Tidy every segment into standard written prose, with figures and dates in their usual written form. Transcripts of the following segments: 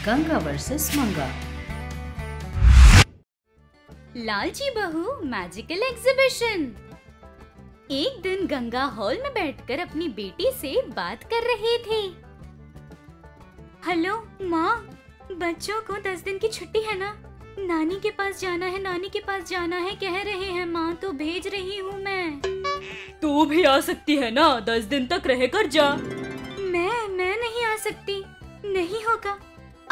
Ganga versus मंगा। लालची बहू मैजिकल एग्जीबिशन। एक दिन गंगा हॉल में बैठकर अपनी बेटी से बात कर रही थी। हेलो माँ, बच्चों को 10 दिन की छुट्टी है ना, नानी के पास जाना है, नानी के पास जाना है कह रहे हैं माँ, तो भेज रही हूँ मैं। तू भी आ सकती है ना, 10 दिन तक रह कर जा। मैं नहीं आ सकती, नहीं होगा।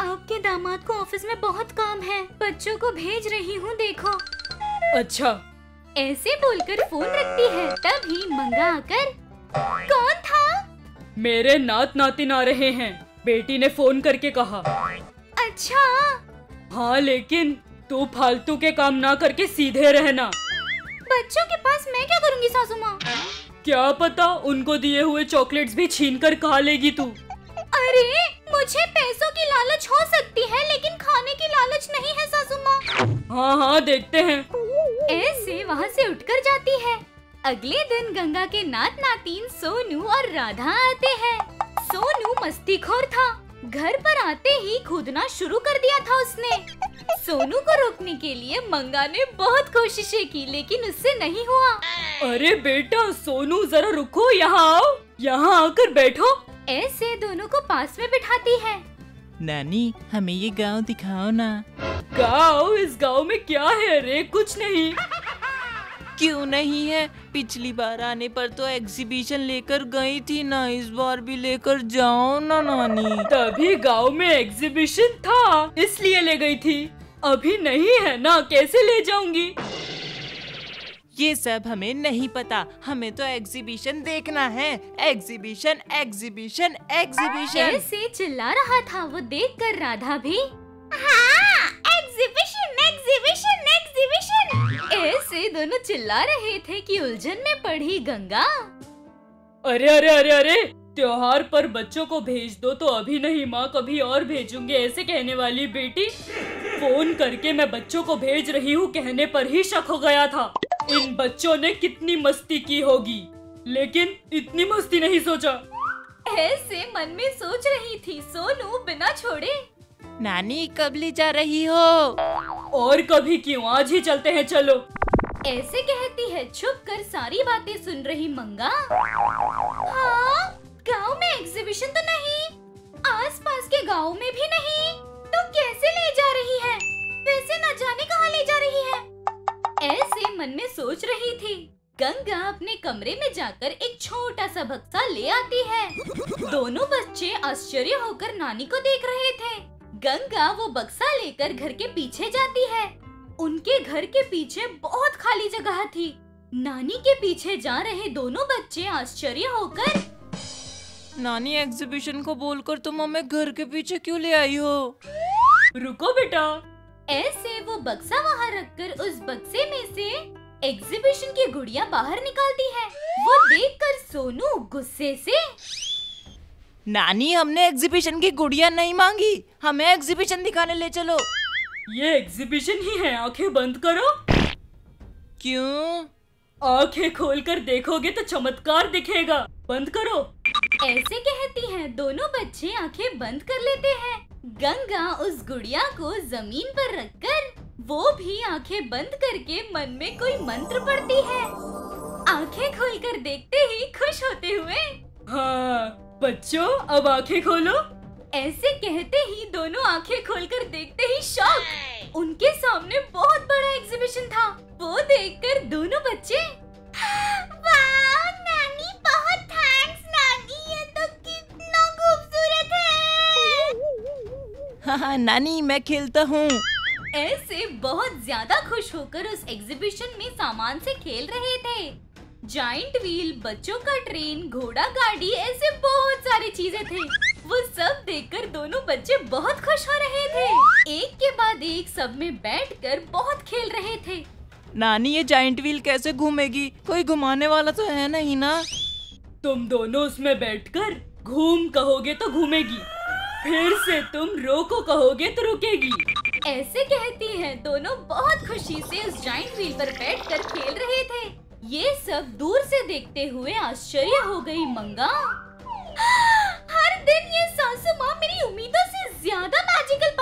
आपके दामाद को ऑफिस में बहुत काम है, बच्चों को भेज रही हूँ देखो। अच्छा। ऐसे बोलकर फोन रखती है, तभी मंगा आकर, कौन था? मेरे नात नातिन आ रहे हैं, बेटी ने फोन करके कहा। अच्छा। हाँ, लेकिन तू फालतू के काम ना करके सीधे रहना। बच्चों के पास मैं क्या करूँगी सासू माँ? क्या पता, उनको दिए हुए चॉकलेट्स भी छीन कर खा लेगी तू। अरे मुझे पैसों की लालच हो सकती है, लेकिन खाने की लालच नहीं है सासू माँ। हाँ देखते हैं। ऐसे वहाँ से उठकर जाती है। अगले दिन गंगा के नात नातिन सोनू और राधा आते हैं। सोनू मस्तीखोर था, घर पर आते ही कूदना शुरू कर दिया था उसने। सोनू को रोकने के लिए मंगा ने बहुत कोशिशें की, लेकिन उससे नहीं हुआ। अरे बेटा सोनू, जरा रुको, यहाँ आओ, यहाँ आकर बैठो। ऐसे दोनों को पास में बिठाती है। नानी, हमें ये गांव दिखाओ ना। गाँव? इस गाँव में क्या है रे? कुछ नहीं। क्यों नहीं है? पिछली बार आने पर तो एग्जीबिशन लेकर गई थी ना, इस बार भी लेकर जाओ ना नानी। तभी गाँव में एग्जीबिशन था, इसलिए ले गई थी। अभी नहीं है ना, कैसे ले जाऊंगी? ये सब हमें नहीं पता, हमें तो एग्जीबिशन देखना है। एग्जीबिशन एग्जीबिशन एग्जीबिशन ऐसे चिल्ला रहा था वो देखकर राधा भी, हाँ, एग्जीबिशन एग्जीबिशन एग्जीबिशन। ऐसे दोनों चिल्ला रहे थे कि उलझन में पड़ी गंगा। अरे अरे अरे अरे, त्योहार पर बच्चों को भेज दो तो अभी नहीं माँ, कभी और भेजूंगी, ऐसे कहने वाली बेटी। फोन करके मैं बच्चों को भेज रही हूँ कहने पर ही शक हो गया था। इन बच्चों ने कितनी मस्ती की होगी, लेकिन इतनी मस्ती नहीं सोचा। ऐसे मन में सोच रही थी सोनू बिना छोड़े। नानी, कब ले जा रही हो? और कभी क्यों, आज ही चलते हैं, चलो। ऐसे कहती है छुप कर सारी बातें सुन रही मंगा। हाँ, गाँव में एग्जीबिशन तो नहीं, आसपास के गाँव में भी नहीं, तो कैसे ले जा रही है? वैसे न जाने कहाँ ले जा रही है। ऐसे मन में सोच रही थी। गंगा अपने कमरे में जाकर एक छोटा सा बक्सा ले आती है। दोनों बच्चे आश्चर्य होकर नानी को देख रहे थे। गंगा वो बक्सा लेकर घर के पीछे जाती है। उनके घर के पीछे बहुत खाली जगह थी। नानी के पीछे जा रहे दोनों बच्चे आश्चर्य होकर, नानी, एग्जीबिशन को बोलकर तुम हमें घर के पीछे क्यों ले आई हो? रुको बेटा। ऐसे वो बक्सा वहाँ रखकर उस बक्से में से एग्जीबिशन की गुड़िया बाहर निकालती है। वो देखकर सोनू गुस्से से, नानी, हमने एग्जीबिशन की गुड़िया नहीं मांगी, हमें एग्जीबिशन दिखाने ले चलो। ये एग्जीबिशन ही है, आंखें बंद करो। क्यों? आंखें खोलकर देखोगे तो चमत्कार दिखेगा, बंद करो। ऐसे कहती हैं, दोनों बच्चे आंखें बंद कर लेते हैं। गंगा उस गुड़िया को जमीन पर रखकर वो भी आंखें बंद करके मन में कोई मंत्र पढ़ती है। आंखें खोलकर देखते ही खुश होते हुए, हाँ बच्चों, अब आंखें खोलो। ऐसे कहते ही दोनों आंखें खोलकर देखते ही शॉक, उनके सामने बहुत बड़ा एग्जीबिशन था। वो देखकर दोनों बच्चे, वाह नानी, बहुत थैंक्स नानी, ये तो कितना खूबसूरत है। हाँ नानी, मैं खेलता हूँ। ऐसे बहुत ज्यादा खुश होकर उस एग्जीबिशन में सामान से खेल रहे थे। जाइंट व्हील, बच्चों का ट्रेन, घोड़ा गाड़ी, ऐसे बहुत सारी चीजें थे। वो सब देखकर दोनों बच्चे बहुत खुश हो रहे थे। एक के बाद एक सब में बैठकर बहुत खेल रहे थे। नानी, ये जाइंट व्हील कैसे घूमेगी? कोई घुमाने वाला तो है नहीं ना? तुम दोनों उसमें बैठकर घूम कहोगे तो घूमेगी, फिर से तुम रोको कहोगे तो रुकेगी। ऐसे कहती हैं, दोनों बहुत खुशी से उस जाइंट व्हील पर बैठकर खेल रहे थे। ये सब दूर से देखते हुए आश्चर्य हो गई मंगा। हर दिन ये सासू माँ मेरी उम्मीदों से ज्यादा मैजिकल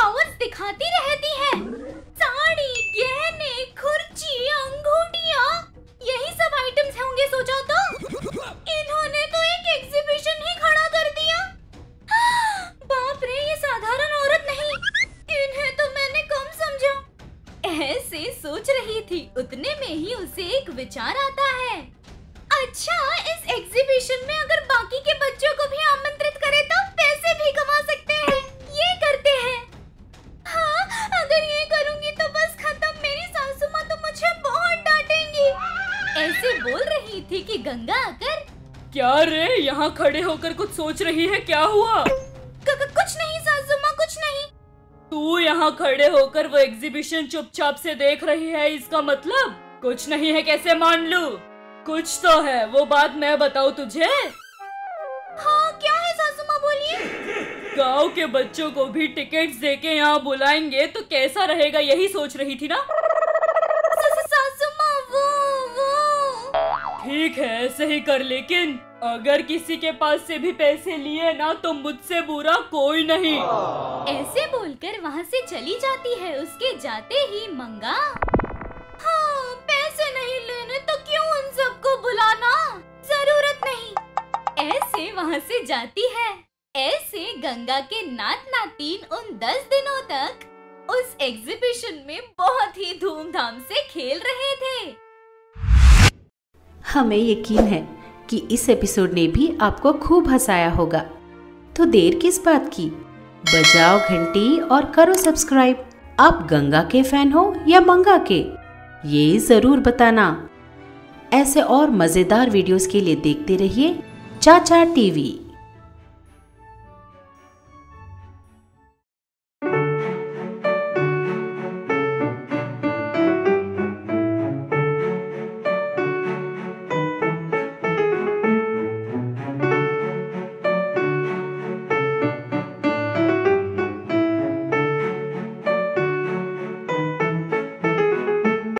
थी उतने में ही उसे एक विचार आता है। अच्छा, इस एग्जीबिशन में अगर बाकी के बच्चों को भी आमंत्रित करें तो पैसे भी कमा सकते हैं। ये करते हैं। हाँ, अगर ये करूँगी तो बस खत्म। मेरी सासू माँ तो मुझे बहुत डांटेंगी। ऐसे बोल रही थी कि गंगा आकर, क्या रे, यहाँ खड़े होकर कुछ सोच रही है? क्या हुआ? कुछ नहीं सासू माँ, कुछ नहीं। तू यहाँ खड़े होकर वो एग्जीबिशन चुपचाप से देख रही है, इसका मतलब कुछ नहीं है कैसे मान लूं? कुछ तो है, वो बात मैं बताऊं तुझे? हाँ, क्या है सासू माँ, बोलिए। गांव के बच्चों को भी टिकट्स देके यहाँ बुलाएंगे तो कैसा रहेगा, यही सोच रही थी ना? सासू माँ, वो ठीक है, ऐसे ही कर, लेकिन अगर किसी के पास से भी पैसे लिए ना तो मुझसे बुरा कोई नहीं। ऐसे बोलकर वहाँ से चली जाती है। उसके जाते ही मंगा, हाँ, पैसे नहीं लेने तो क्यों उन सबको बुलाना, जरूरत नहीं। ऐसे वहाँ से जाती है। ऐसे गंगा के नात नातिन उन 10 दिनों तक उस एग्जीबिशन में बहुत ही धूमधाम से खेल रहे थे। हमें यकीन है कि इस एपिसोड ने भी आपको खूब हंसाया होगा, तो देर किस बात की, बजाओ घंटी और करो सब्सक्राइब। आप गंगा के फैन हो या मंगा के, ये जरूर बताना। ऐसे और मजेदार वीडियोस के लिए देखते रहिए चाचा टीवी।